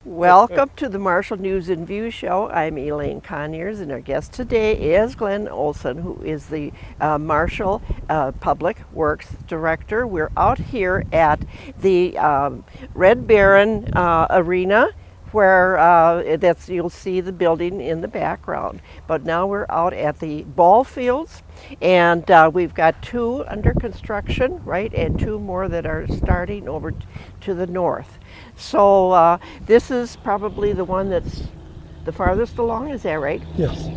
Welcome to the Marshall News and View Show. I'm Elaine Conyers, and our guest today is Glenn Olson, who is the Marshall Public Works Director. We're out here at the Red Baron Arena, where you'll see the building in the background. But now we're out at the ball fields, and we've got 2 under construction, right, and 2 more that are starting over to the north. So this is probably the one that's the farthest along, is that right? Yes.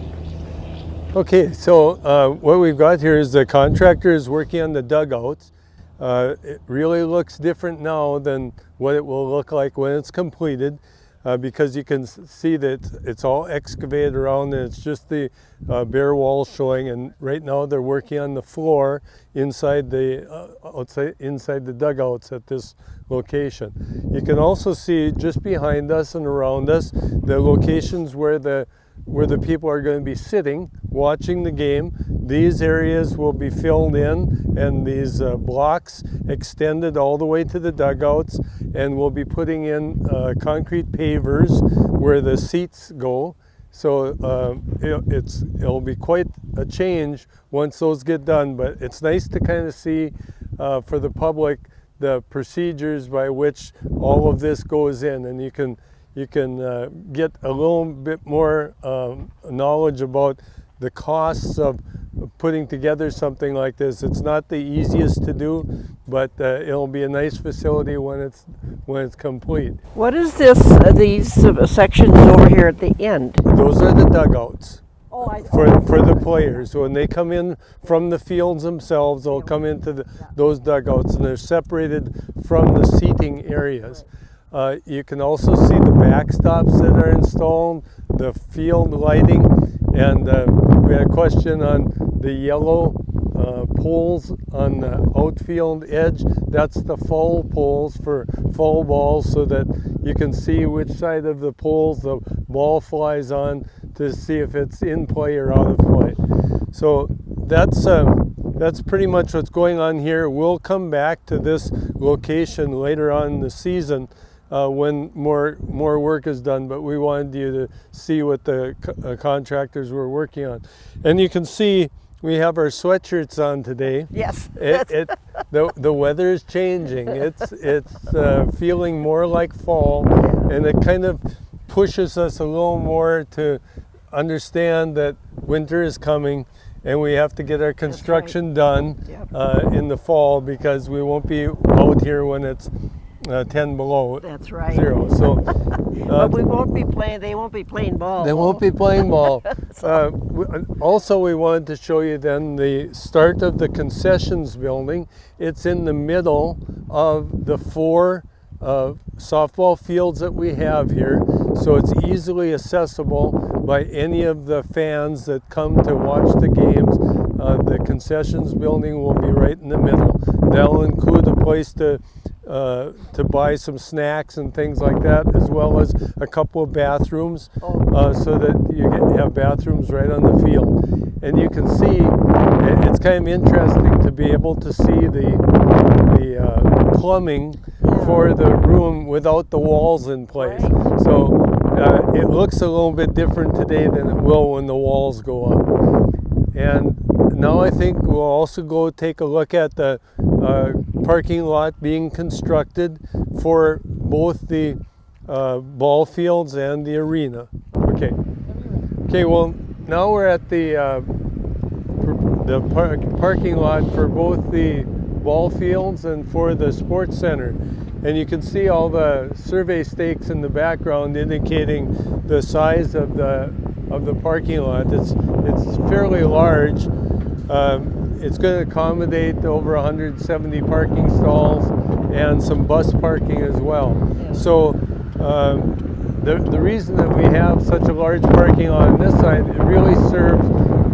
Okay, so what we've got here is the contractor is working on the dugouts. It really looks different now than what it will look like when it's completed, because you can see that it's all excavated around and it's just the bare walls showing, and right now they're working on the floor inside the inside the dugouts at this location. You can also see just behind us and around us the locations where the people are going to be sitting watching the game. These areas will be filled in, and these blocks extended all the way to the dugouts, and we'll be putting in concrete pavers where the seats go. So it'll be quite a change once those get done, but it's nice to kind of see for the public the procedures by which all of this goes in, and you can get a little bit more knowledge about the costs of putting together something like this. It's not the easiest to do, but it'll be a nice facility when it's complete. What is this? These sections over here at the end? Those are the dugouts. Oh, For the players. When they come in from the fields themselves, they'll come into those dugouts, and they're separated from the seating areas. You can also see the backstops that are installed, the field lighting, and we had a question on the yellow poles on the outfield edge. That's the foul poles for foul balls, so that you can see which side of the poles the ball flies on to see if it's in play or out of play. So that's pretty much what's going on here. We'll come back to this location later on in the season when more work is done, but we wanted you to see what the contractors were working on. And you can see we have our sweatshirts on today. Yes. The weather is changing. It's feeling more like fall, and it kind of pushes us a little more to understand that winter is coming, and we have to get our construction done in the fall, because we won't be out here when it's 10 below. That's right. 0. So, but we won't be playing. They won't be playing ball. They won't be playing ball. Also, we wanted to show you then the start of the concessions building. It's in the middle of the 4 softball fields that we have here, so it's easily accessible by any of the fans that come to watch the games. The concessions building will be right in the middle. That'll include a place to buy some snacks and things like that, as well as a couple of bathrooms, so that you have bathrooms right on the field. And you can see, it's kind of interesting to be able to see the plumbing for the room without the walls in place. Right. So it looks a little bit different today than it will when the walls go up. And now I think we'll also go take a look at the parking lot being constructed for both the ball fields and the arena. Okay, well, now we're at the parking lot for both the ball fields and for the sports center. And you can see all the survey stakes in the background indicating the size of the parking lot. It's fairly large. It's going to accommodate over 170 parking stalls and some bus parking as well. Yeah. So the reason that we have such a large parking lot on this side, it really serves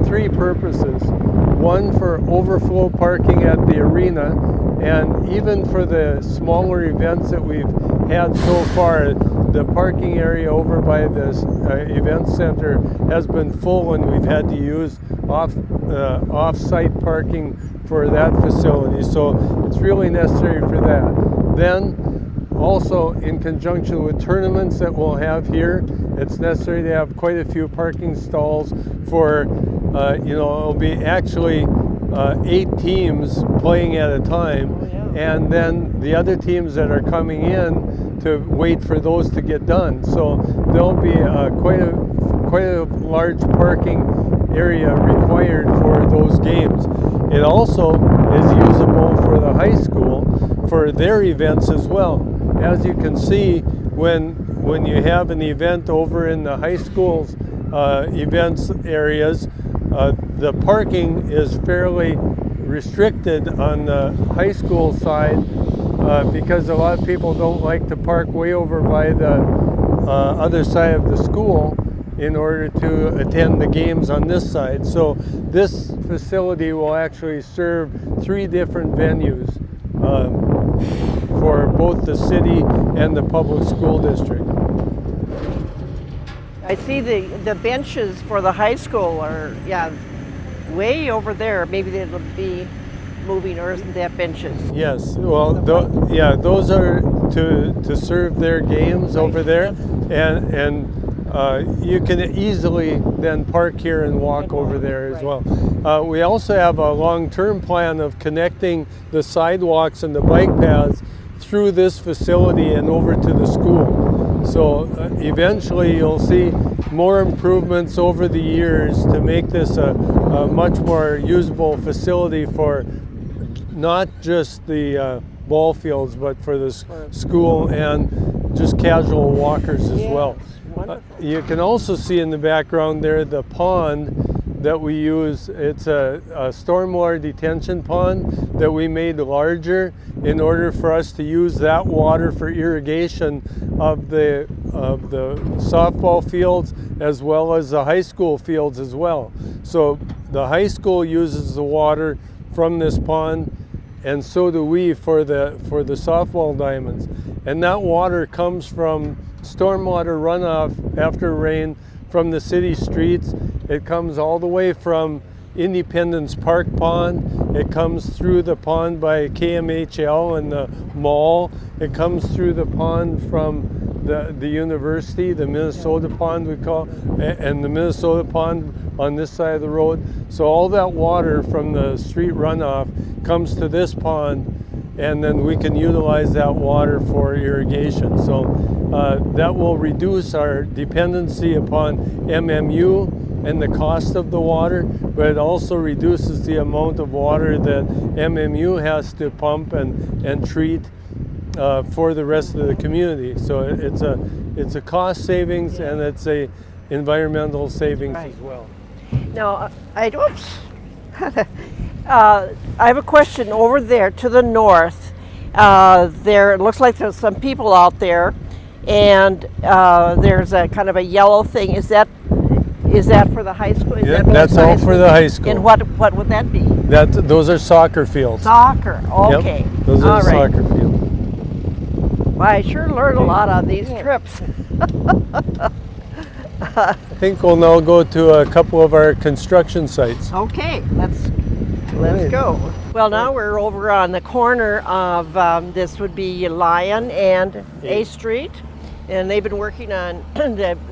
3 purposes. One, for overflow parking at the arena, and even for the smaller events that we've had so far. The parking area over by this event center has been full, and we've had to use off-site parking for that facility. So it's really necessary for that. Then also, in conjunction with tournaments that we'll have here, it's necessary to have quite a few parking stalls for, it'll be actually 8 teams playing at a time, and then the other teams that are coming in to wait for those to get done. So there'll be quite a large parking area required for those games. It also is usable for the high school for their events as well. As you can see, when you have an event over in the high school's events areas, the parking is fairly restricted on the high school side because a lot of people don't like to park way over by the other side of the school in order to attend the games on this side. So this facility will actually serve 3 different venues for both the city and the public school district. I see the benches for the high school are, way over there. Maybe they'll be moving, or isn't that benches? Yes, well, those are to serve their games over there, and you can easily then park here and walk over there as well. We also have a long-term plan of connecting the sidewalks and the bike paths through this facility and over to the school. So eventually you'll see more improvements over the years to make this a much more usable facility for not just the ball fields, but for the school and just casual walkers as well. You can also see in the background there the pond that we use. It's a stormwater detention pond that we made larger in order for us to use that water for irrigation of the softball fields as well as the high school fields as well. So the high school uses the water from this pond, and so do we for the softball diamonds. And that water comes from stormwater runoff after rain from the city streets. It comes all the way from Independence Park Pond. It comes through the pond by KMHL and the mall. It comes through the pond from the university, the Minnesota pond we call, and the Minnesota pond on this side of the road. So all that water from the street runoff comes to this pond, and then we can utilize that water for irrigation. So that will reduce our dependency upon MMU and the cost of the water, but it also reduces the amount of water that MMU has to pump and treat for the rest of the community. So it's a cost savings, and it's a environmental savings as well. Now, I have a question over there to the north. It looks like there's some people out there, and there's a kind of a yellow thing. Is that for the high school? That's all for the high school. And what would that be? Those are soccer fields. Soccer, okay. Yep, those are the soccer fields. Well, I sure learned a lot on these trips. I think we'll now go to a couple of our construction sites. Okay, let's go. Well, now we're over on the corner of this would be Lion and A Street, and they've been working on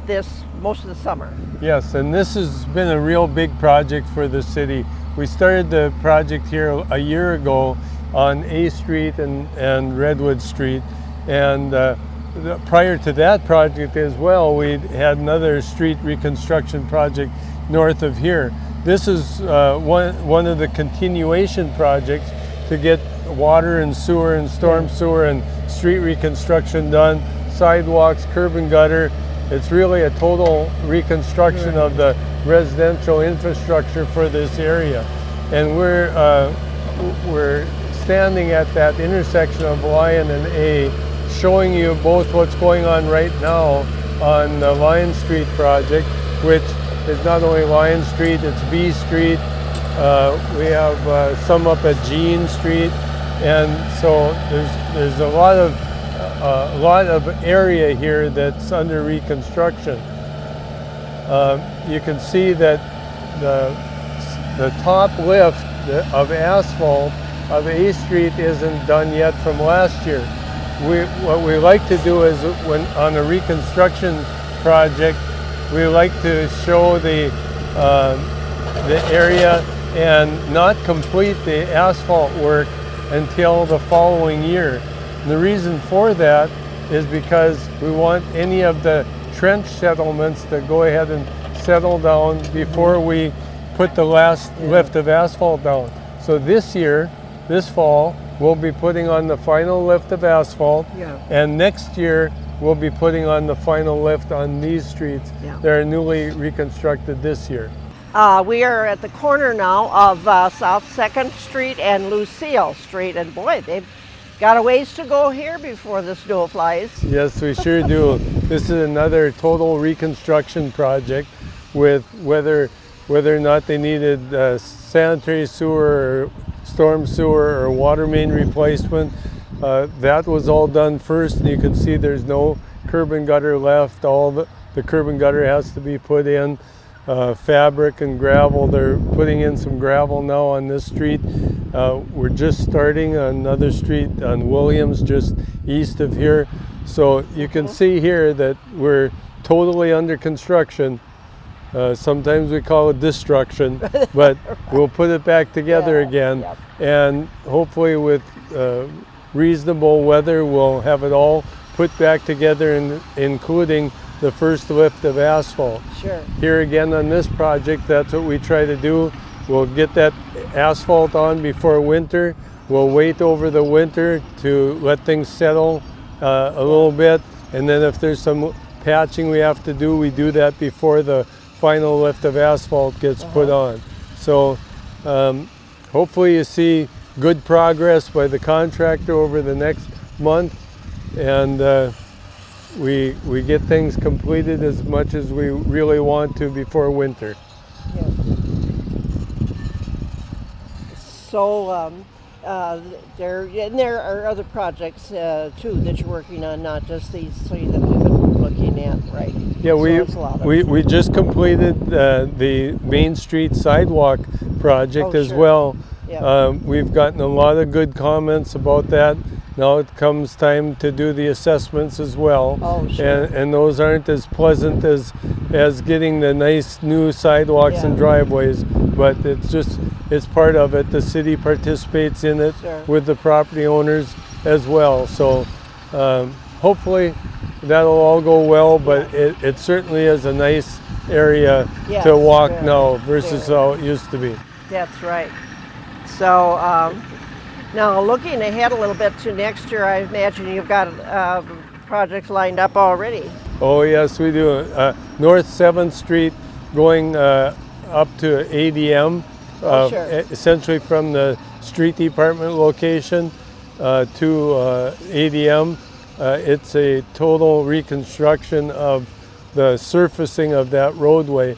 this most of the summer. Yes, and this has been a real big project for the city. We started the project here a year ago on A Street and Redwood Street, and prior to that project as well, we had another street reconstruction project north of here. This is one of the continuation projects to get water and sewer and storm sewer and street reconstruction done, sidewalks, curb and gutter. It's really a total reconstruction of the residential infrastructure for this area. And we're standing at that intersection of Lion and A, showing you both what's going on right now on the Lion Street project, which is not only Lion Street, it's B Street. We have some up at Jean Street, and so there's a lot of area here that's under reconstruction. You can see that the top lift of asphalt of A Street isn't done yet from last year. what we like to do is when on a reconstruction project, we like to show the area and not complete the asphalt work until the following year. And the reason for that is because we want any of the trench settlements to go ahead and settle down before we put the last lift of asphalt down. So this year, this fall, we'll be putting on the final lift of asphalt, and next year we'll be putting on the final lift on these streets that are newly reconstructed this year. We are at the corner now of South 2nd Street and Lucille Street, and boy, they've got a ways to go here before the snow flies. Yes, we sure do. This is another total reconstruction project with whether or not they needed sanitary sewer or storm sewer or water main replacement. That was all done first, and you can see there's no curb and gutter left. All the curb and gutter has to be put in. Fabric and gravel, they're putting in some gravel now on this street. We're just starting another street on Williams, just east of here. So you can see here that we're totally under construction. Sometimes we call it destruction, but we'll put it back together again. And hopefully with reasonable weather, we'll have it all put back together, including the first lift of asphalt. Sure. Here again on this project, that's what we try to do. We'll get that asphalt on before winter. We'll wait over the winter to let things settle a little bit, and then if there's some patching we have to do, we do that before the final lift of asphalt gets put on. So hopefully you see good progress by the contractor over the next month, and we get things completed as much as we really want to before winter. Yeah. So there are other projects too that you're working on, not just these three that we've been looking at, right? Yeah, So we just completed the Main Street sidewalk project as well. Yeah. We've gotten a lot of good comments about that. Now it comes time to do the assessments as well. Oh, sure. And those aren't as pleasant as getting the nice new sidewalks and driveways, but it's part of it. The city participates in it with the property owners as well. So hopefully that'll all go well, but it certainly is a nice area to walk now versus how it used to be. That's right. So now looking ahead a little bit to next year, I imagine you've got projects lined up already. Oh yes, we do. North 7th Street going up to ADM, essentially from the street department location to ADM. It's a total reconstruction of the surfacing of that roadway.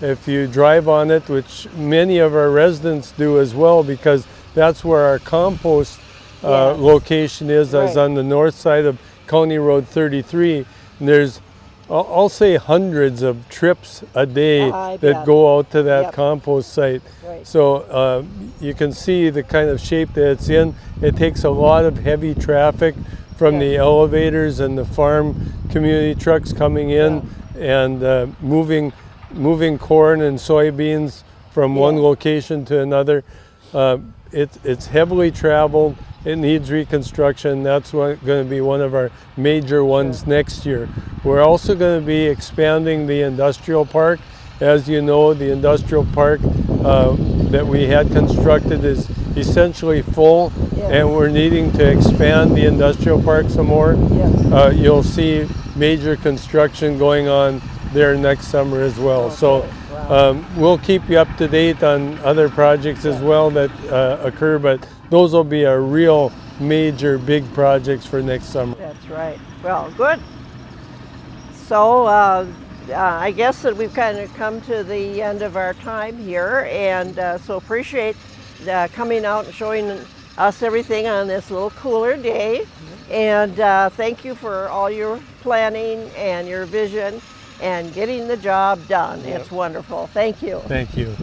If you drive on it, which many of our residents do as well, because that's where our compost location is, as on the north side of County Road 33. And there's, I'll say, hundreds of trips a day that go out to that compost site. Right. So you can see the kind of shape that it's in. It takes a lot of heavy traffic from the elevators and the farm community trucks coming in and moving corn and soybeans from one location to another. It's heavily traveled. It needs reconstruction. That's going to be one of our major ones next year. We're also going to be expanding the industrial park. As you know, the industrial park that we had constructed is essentially full, and we're needing to expand the industrial park some more. You'll see major construction going on there next summer as well. So we'll keep you up to date on other projects as well that occur, but those will be our real major big projects for next summer. That's right. Well, good. So I guess that we've kind of come to the end of our time here, and so appreciate coming out and showing us everything on this little cooler day. And thank you for all your planning and your vision and getting the job done. It's wonderful. Thank you. Thank you.